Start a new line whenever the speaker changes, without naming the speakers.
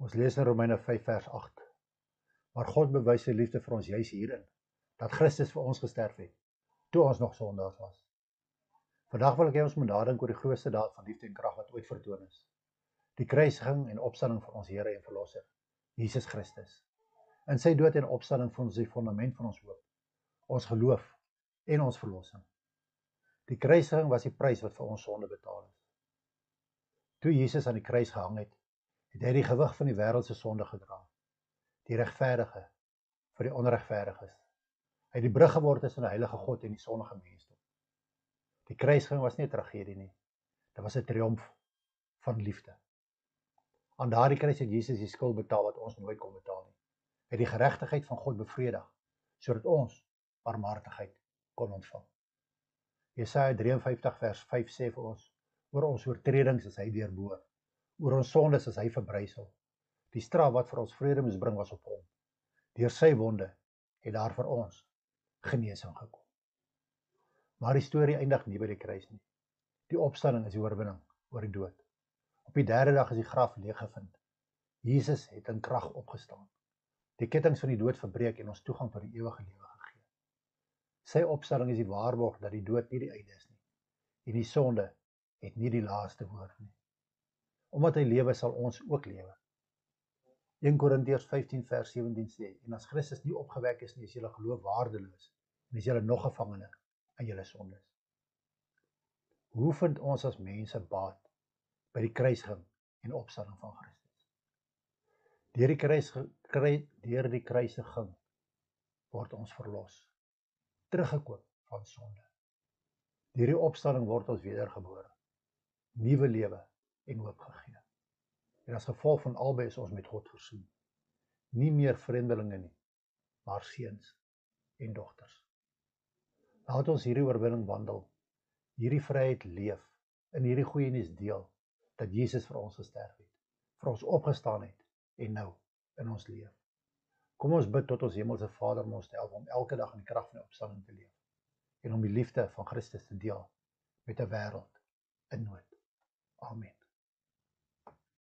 Ons lees in Romeine 5 vers 8. Maar God bewys sy liefde vir ons juis hierin, dat Christus vir ons gesterf het, toe ons nog sondaars was. Vandag wil ek hê ons moet nadink oor die grootste daad van liefde en krag wat ooit vertoon is. Die kruisiging en opstanding van ons Here en Verlosser, Jesus Christus. In sy dood en opstanding vind ons die fondament van ons hoop, ons geloof en ons verlossing. Die kruisiging was die prys wat vir ons sonde betaal is. Toe Jesus aan die kruis gehang het, het hy die gewig van die wêreld se sonde gedra. Die regverdige vir die onregverdiges. Hy het die brug geword tussen die heilige God en die sondige mensdom. Die kruisiging was nie 'n tragedie nie. Dit was 'n triomf van liefde. Aan daardie kruis het Jesus die skuld betaal wat ons nooit kon betaal nie. Hy het die geregtigheid van God bevredig, sodat ons barmhartigheid kon ontvang. Jesaja 53 vers 5 sê vir ons, oor ons oortredings is hy deurboor, oor ons sondes is hy verbrysel. Die straf wat vir ons vrede moes bring was op hom. Deur sy wonde het daar vir ons genesing gekom. Maar die storie eindig nie by die kruis nie. Die opstanding is die oorwinning oor die dood. Op die derde dag is die graf leeggevind. Jesus het in krag opgestaan. Die kettinge van die dood verbreek en ons toegang tot die ewige lewe gegee. Sy opstanding is die waarborg dat die dood nie die einde is nie. En die sonde het nie die laaste woord nie. Omdat hy lewe, sal ons ook lewe. 1 Korintiërs 15 vers 17 sê, en as Christus nie opgewek is nie, is julle geloof waardeloos, en is julle nog gevangene in julle sondes. Hoe vind ons as mense baat by die kruisiging en opstanding van Christus? Deur die kruisiging word ons verlos, teruggekoop van sonde. Deur die opstanding word ons wedergebore, nuwe lewe en hoop gegee. En as gevolg van albei is ons met God versoen. Nie meer vreemdelinge nie, maar seuns en dogters. Laat ons hierdie oorwinning wandel, hierdie vryheid leef, in hierdie goeie nuus deel, dat Jesus vir ons gesterf het, vir ons opgestaan het, en nou in ons leef. Kom ons bid tot ons hemelse Vader om ons te help om elke dag in die krag van die opstanding te leef, en om die liefde van Christus te deel met 'n wêreld in nood. Amen.